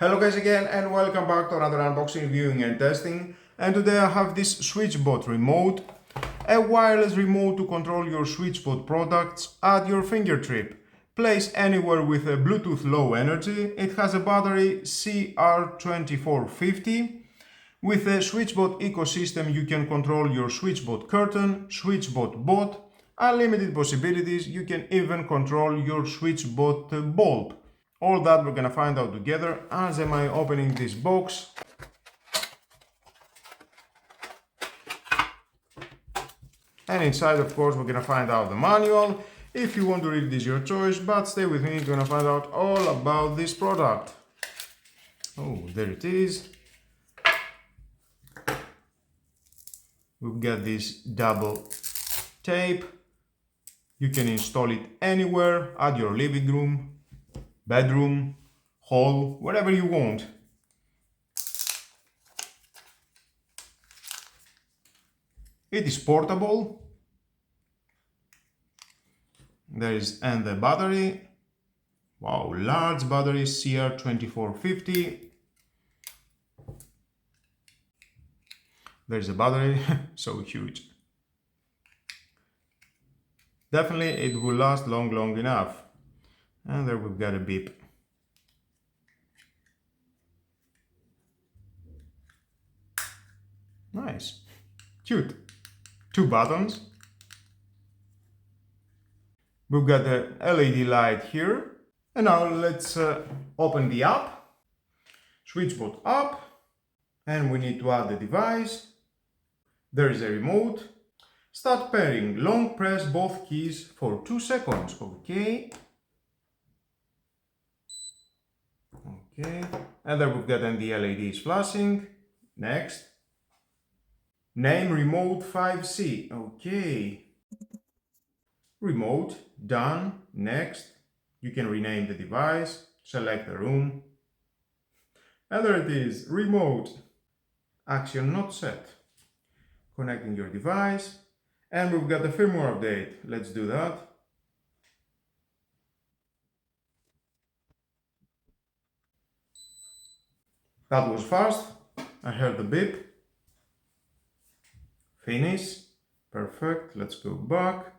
Hello guys again and welcome back to another unboxing, viewing and testing. And today I have this SwitchBot remote, a wireless remote to control your SwitchBot products at your fingertip. Placed anywhere with a Bluetooth low energy, it has a battery CR2450. With the SwitchBot ecosystem you can control your SwitchBot curtain, SwitchBot bot, unlimited possibilities. You can even control your SwitchBot bulb. All that we're gonna find out together as am I opening this box. And inside, of course, we're gonna find out the manual. If you want to read this, your choice, but stay with me, you're gonna find out all about this product. Oh, there it is. We've got this double tape. You can install it anywhere at your living room, bedroom, hall, wherever you want. It is portable. There is and the battery. Wow, large battery CR2450. There's a battery, so huge. Definitely it will last long enough. And there we've got a beep. Nice, cute. Two buttons. We've got the LED light here. And now let's open the app. SwitchBot app. And we need to add the device. There is a remote. Start pairing. Long press both keys for 2 seconds. Okay. Okay. And then we've got the LEDs flashing. Next. Name remote 5C. Okay. Remote. Done. Next. You can rename the device. Select the room. And there it is. Remote. Action not set. Connecting your device. And we've got the firmware update. Let's do that. That was fast. I heard the beep. Finish. Perfect. Let's go back.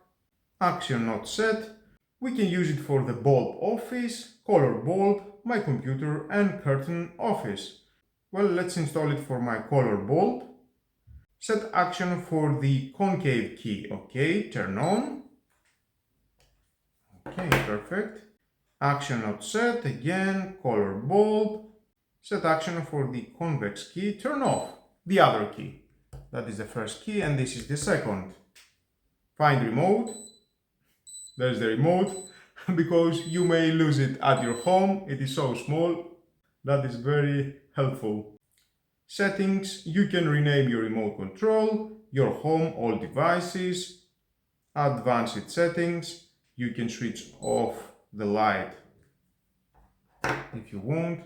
Action not set. We can use it for the bulb office, color bulb, my computer and curtain office. Well, let's install it for my color bulb. Set action for the concave key. Okay, turn on. Okay, perfect. Action not set. Again, color bulb. Set action for the convex key. Turn off the other key. That is the first key and this is the second. Find remote. There's the remote because you may lose it at your home. It is so small. That is very helpful. Settings. You can rename your remote control, your home, all devices. Advanced settings. You can switch off the light if you want.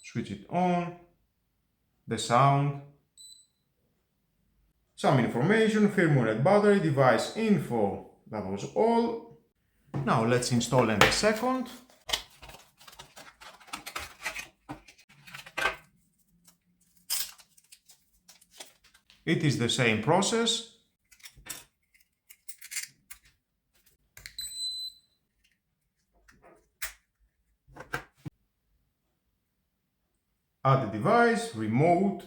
Switch it on. The sound. Some information, firmware and battery, device info. That was all. Now let's install in a second. It is the same process. Add the device, remote.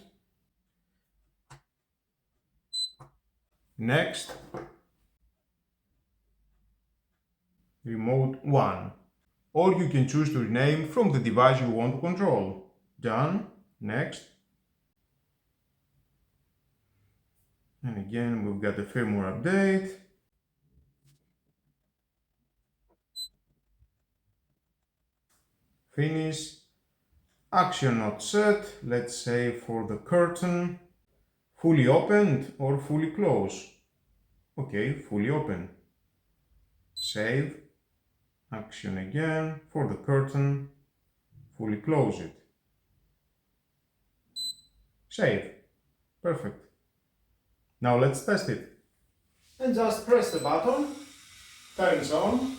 Next. Remote 1. Or you can choose to rename from the device you want to control. Done. Next. And again, we've got the firmware update. Finish. Action not set. Let's say for the curtain. Fully opened or fully closed. Okay, fully open. Save. Action again for the curtain. Fully close it. Save. Perfect. Now let's test it. And just press the button. Turns on.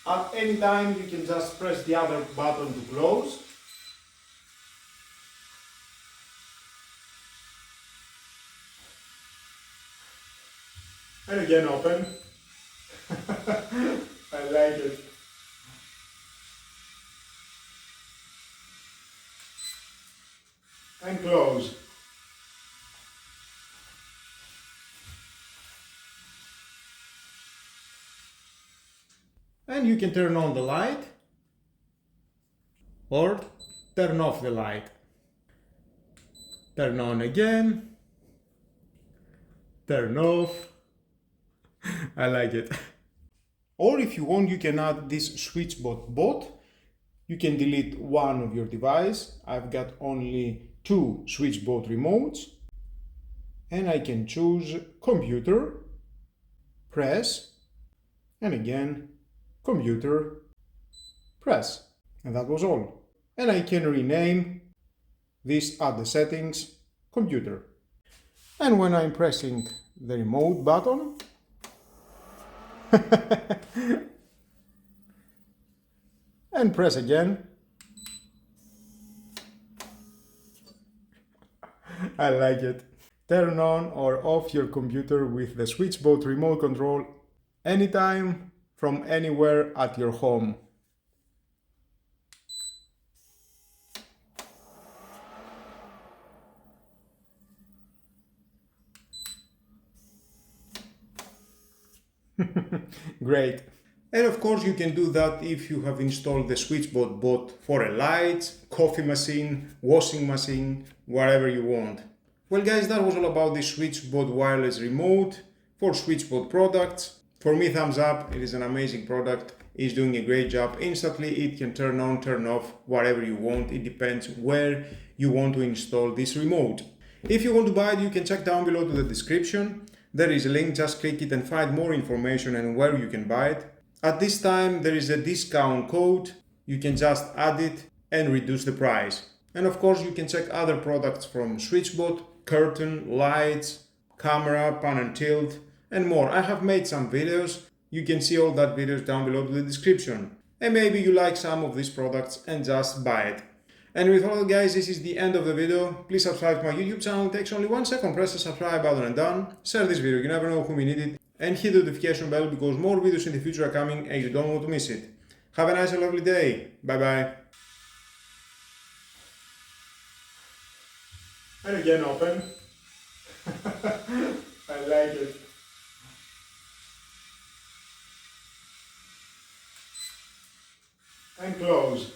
At any time you can just press the other button to close. And again open. I like it. And close. And you can turn on the light or turn off the light. Turn on again. Turn off. I like it. Or if you want, you can add this SwitchBot bot. You can delete one of your device. I've got only 2 SwitchBot remotes. And I can choose computer, press, and again, computer, press. And that was all. And I can rename this at the settings, computer. And when I'm pressing the remote button, and press again, I like it. Turn on or off your computer with the SwitchBot remote control anytime, from anywhere at your home. Great. And of course you can do that if you have installed the SwitchBot bot for a light, coffee machine, washing machine, whatever you want. Well guys, that was all about the SwitchBot wireless remote for SwitchBot products. For me, thumbs up, it is an amazing product. It's doing a great job. Instantly it can turn on, turn off, whatever you want. It depends where you want to install this remote. If you want to buy it, you can check down below to the description. There is a link, just click it and find more information and where you can buy it. At this time there is a discount code, you can just add it and reduce the price. And of course you can check other products from SwitchBot, curtain, lights, camera, pan and tilt, and more. I have made some videos, you can see all that videos down below to the description. And maybe you like some of these products and just buy it. And with all guys, this is the end of the video. Please subscribe to my YouTube channel, it takes only 1 second, press the subscribe button and done. Share this video, you never know whom you need it. And hit the notification bell because more videos in the future are coming and you don't want to miss it. Have a nice and lovely day. Bye bye. And again open. I like it. And close.